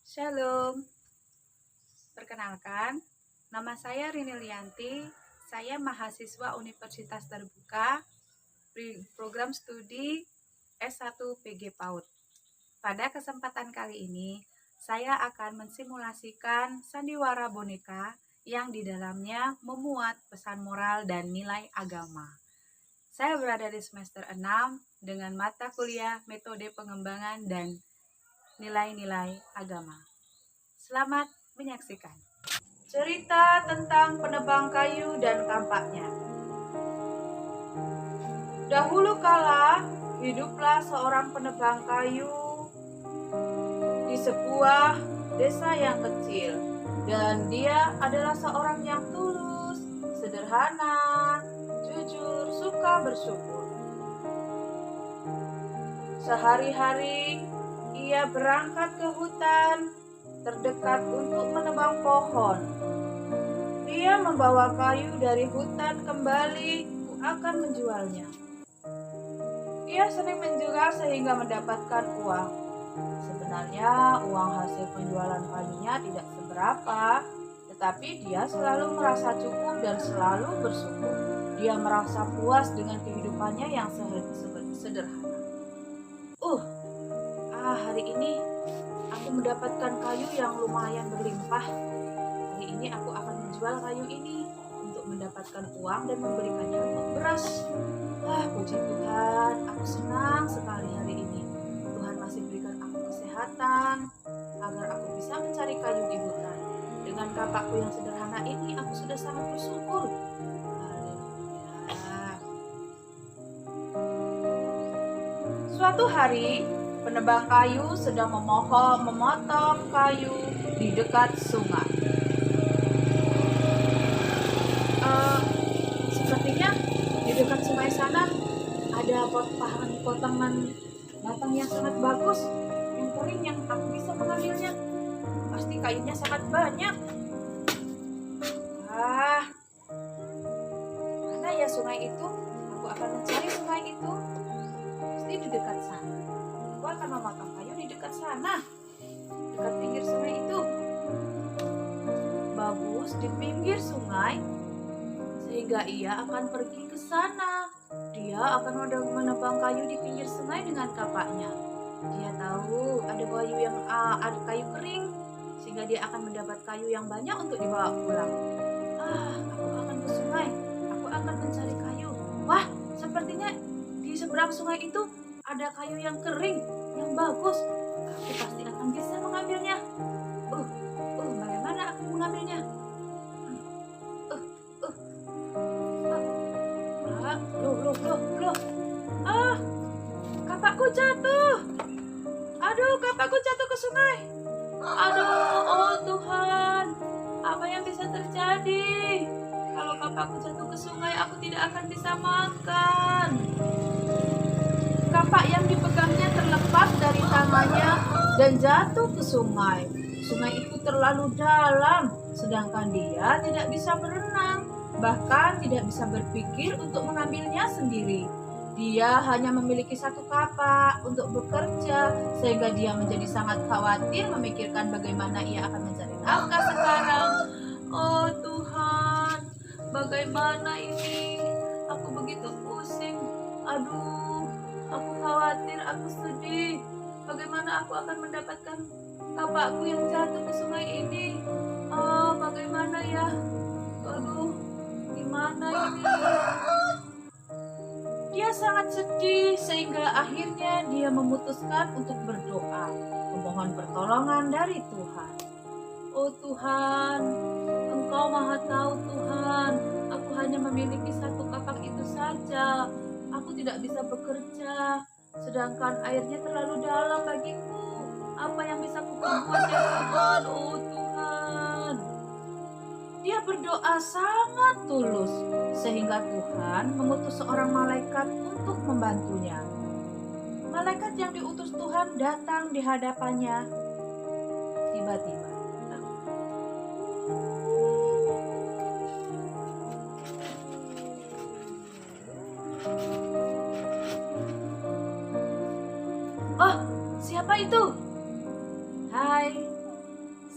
Shalom, perkenalkan, nama saya Rini Lianti, saya mahasiswa Universitas Terbuka, program studi S1 PG PAUD. Pada kesempatan kali ini, saya akan mensimulasikan sandiwara boneka yang di dalamnya memuat pesan moral dan nilai agama. Saya berada di semester 6 dengan mata kuliah metode pengembangan dan nilai-nilai agama. Selamat menyaksikan. Cerita tentang penebang kayu dan kampaknya. Dahulu kala, hiduplah seorang penebang kayu di sebuah desa yang kecil. Dan dia adalah seorang yang tulus, sederhana, jujur, suka bersyukur. Sehari-hari, ia berangkat ke hutan terdekat untuk menebang pohon. Dia membawa kayu dari hutan kembali akan menjualnya. Ia sering menjual sehingga mendapatkan uang. Sebenarnya uang hasil penjualan kayunya tidak seberapa, tetapi dia selalu merasa cukup dan selalu bersyukur. Dia merasa puas dengan kehidupannya yang sederhana. Hari ini aku mendapatkan kayu yang lumayan berlimpah. Hari ini aku akan menjual kayu ini untuk mendapatkan uang dan memberikannya untuk beras. Puji Tuhan, aku senang sekali hari ini. Tuhan masih berikan aku kesehatan agar aku bisa mencari kayu di hutan. Dengan kapakku yang sederhana ini, aku sudah sangat bersyukur. Haleluya. Suatu hari, penebang kayu sedang memotong kayu di dekat sungai. Sepertinya di dekat sungai sana ada potongan batang yang sangat bagus, yang kering, yang aku bisa mengambilnya. Pasti kayunya sangat banyak. Mana ya sungai itu? Aku akan mencari sungai itu. Pasti di dekat sana. Aku akan memotong kayu di dekat sana, dekat pinggir sungai itu. Bagus di pinggir sungai, sehingga ia akan pergi ke sana. Dia akan menebang kayu di pinggir sungai dengan kapaknya. Dia tahu ada kayu kering, sehingga dia akan mendapat kayu yang banyak untuk dibawa pulang. Aku akan ke sungai. Aku akan mencari kayu. Wah, sepertinya di seberang sungai itu ada kayu yang kering, yang bagus. Aku pasti akan bisa mengambilnya. Bagaimana aku mengambilnya? Kapakku jatuh. Kapakku jatuh ke sungai. Oh Tuhan, apa yang bisa terjadi? Kalau kapakku jatuh ke sungai, aku tidak akan bisa makan. Kapak yang dipegangnya terlepas dari tangannya dan jatuh ke sungai. Sungai itu terlalu dalam, sedangkan dia tidak bisa berenang, bahkan tidak bisa berpikir untuk mengambilnya sendiri. Dia hanya memiliki satu kapak untuk bekerja, sehingga dia menjadi sangat khawatir memikirkan bagaimana ia akan mencari nafkah sekarang. Oh Tuhan, bagaimana ini? Aku begitu pusing. Aku khawatir, aku sedih. Bagaimana aku akan mendapatkan kapakku yang jatuh ke sungai ini? Bagaimana ya? Gimana ini? Dia sangat sedih sehingga akhirnya dia memutuskan untuk berdoa, memohon pertolongan dari Tuhan. Oh Tuhan, Engkau Maha Tahu Tuhan, aku hanya memiliki satu kapak itu saja. Aku tidak bisa bekerja, sedangkan airnya terlalu dalam bagiku. Apa yang bisa kuperbuat ya Tuhan? Oh Tuhan. Dia berdoa sangat tulus, sehingga Tuhan mengutus seorang malaikat untuk membantunya. Malaikat yang diutus Tuhan datang di hadapannya. Tiba-tiba, siapa itu? Hai,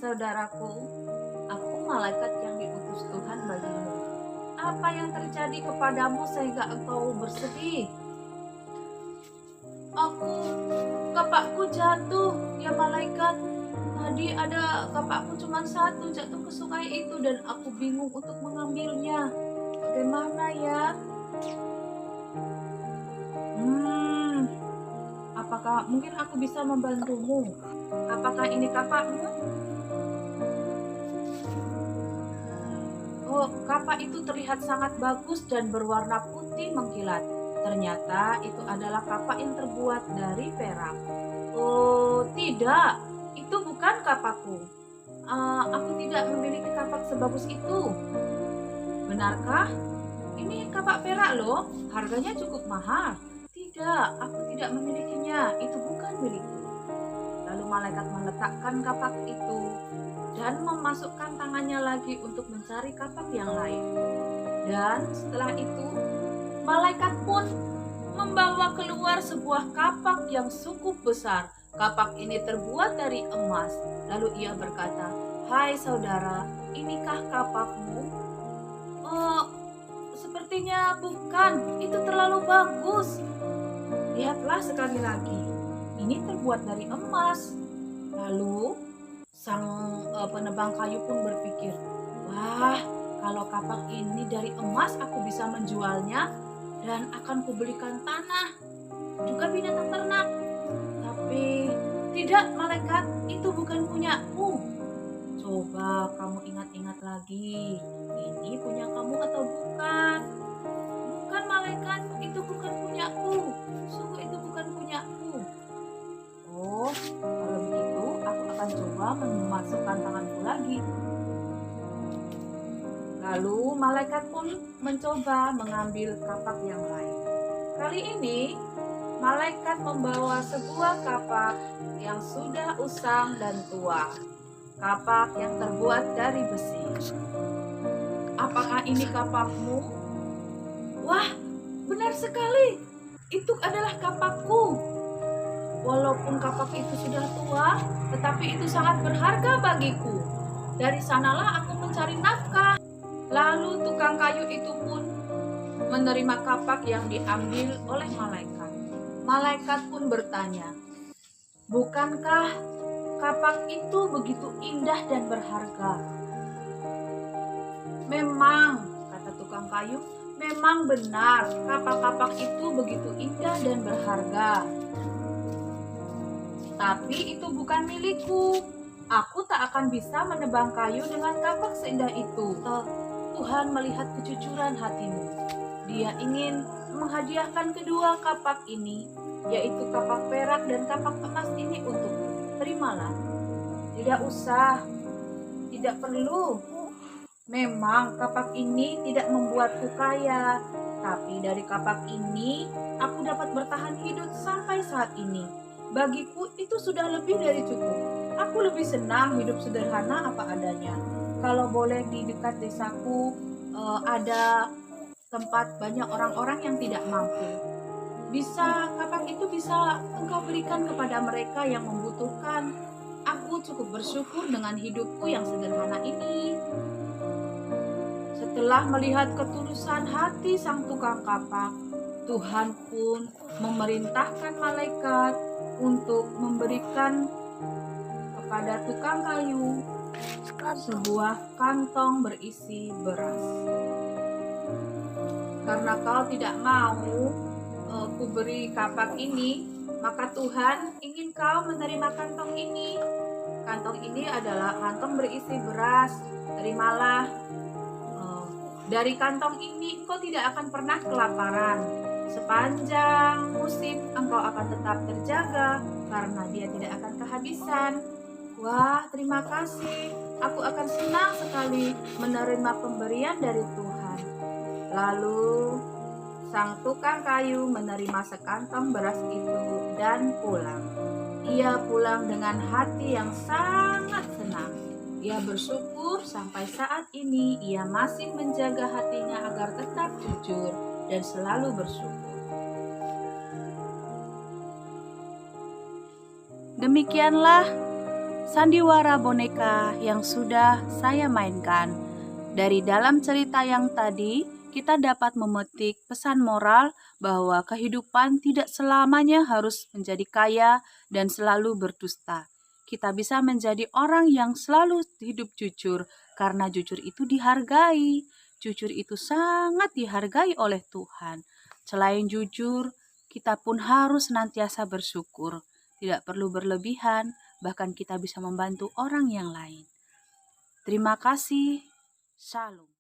Saudaraku, aku malaikat yang diutus Tuhan bagimu. Apa yang terjadi kepadamu sehingga engkau bersedih? Kapakku jatuh, ya malaikat. Tadi ada kapakku cuma satu jatuh ke sungai itu dan aku bingung untuk mengambilnya. Bagaimana ya? Apakah mungkin aku bisa membantumu? Apakah ini kapakmu? Oh, kapak itu terlihat sangat bagus dan berwarna putih mengkilat. Ternyata itu adalah kapak yang terbuat dari perak. Oh, tidak. Itu bukan kapakku. Aku tidak memiliki kapak sebagus itu. Benarkah? Ini kapak perak loh. Harganya cukup mahal. Tidak, aku tidak memilikinya. Itu bukan milikku. Lalu malaikat meletakkan kapak itu dan memasukkan tangannya lagi untuk mencari kapak yang lain. Dan setelah itu, malaikat pun membawa keluar sebuah kapak yang cukup besar. Kapak ini terbuat dari emas. Lalu ia berkata, "Hai saudara, inikah kapakmu?" "Oh, sepertinya bukan. Itu terlalu bagus." "Lihatlah sekali lagi. Ini terbuat dari emas." Lalu sang penebang kayu pun berpikir, "Wah, kalau kapak ini dari emas aku bisa menjualnya dan akan kubelikan tanah, juga binatang ternak." Tapi tidak malaikat, itu bukan punyaku. Coba kamu ingat-ingat lagi, ini punya kamu atau bukan? Bukan malaikat, itu bukan punyaku. Sungguh itu bukan punyaku. Oh, kalau begitu aku akan coba memasukkan tanganku lagi. Lalu malaikat pun mencoba mengambil kapak yang lain. Kali ini malaikat membawa sebuah kapak yang sudah usang dan tua. Kapak yang terbuat dari besi. "Apakah ini kapakmu?" "Wah, benar sekali. Itu adalah kapakku. Walaupun kapak itu sudah tua, tetapi itu sangat berharga bagiku. Dari sanalah aku mencari nafkah." Lalu tukang kayu itu pun menerima kapak yang diambil oleh malaikat. Malaikat pun bertanya, "Bukankah kapak itu begitu indah dan berharga?" "Memang," kata tukang kayu, "memang benar kapak-kapak itu begitu indah dan berharga. Tapi itu bukan milikku. Aku tak akan bisa menebang kayu dengan kapak seindah itu." Tuhan melihat kejujuran hatimu. Dia ingin menghadiahkan kedua kapak ini, yaitu kapak perak dan kapak emas ini untukmu. Terimalah. "Tidak usah. Tidak perlu. Memang kapak ini tidak membuatku kaya, tapi dari kapak ini aku dapat bertahan hidup sampai saat ini. Bagiku itu sudah lebih dari cukup. Aku lebih senang hidup sederhana apa adanya. Kalau boleh di dekat desaku ada tempat banyak orang-orang yang tidak mampu. Kapak itu bisa engkau berikan kepada mereka yang membutuhkan. Aku cukup bersyukur dengan hidupku yang sederhana ini." Setelah melihat ketulusan hati sang tukang kapak, Tuhan pun memerintahkan malaikat untuk memberikan kepada tukang kayu sebuah kantong berisi beras. "Karena kau tidak mau kuberi kapak ini, maka Tuhan ingin kau menerima kantong ini. Kantong ini adalah kantong berisi beras. Terimalah. Dari kantong ini engkau tidak akan pernah kelaparan. Sepanjang musim engkau akan tetap terjaga karena dia tidak akan kehabisan." "Wah, terima kasih. Aku akan senang sekali menerima pemberian dari Tuhan." Lalu sang tukang kayu menerima sekantong beras itu dan pulang. Ia pulang dengan hati yang sangat senang. Ia bersyukur sampai saat ini ia masih menjaga hatinya agar tetap jujur dan selalu bersyukur. Demikianlah sandiwara boneka yang sudah saya mainkan. Dari dalam cerita yang tadi, kita dapat memetik pesan moral bahwa kehidupan tidak selamanya harus menjadi kaya dan selalu berdusta. Kita bisa menjadi orang yang selalu hidup jujur, karena jujur itu dihargai. Jujur itu sangat dihargai oleh Tuhan. Selain jujur, kita pun harus senantiasa bersyukur. Tidak perlu berlebihan, bahkan kita bisa membantu orang yang lain. Terima kasih. Shalom.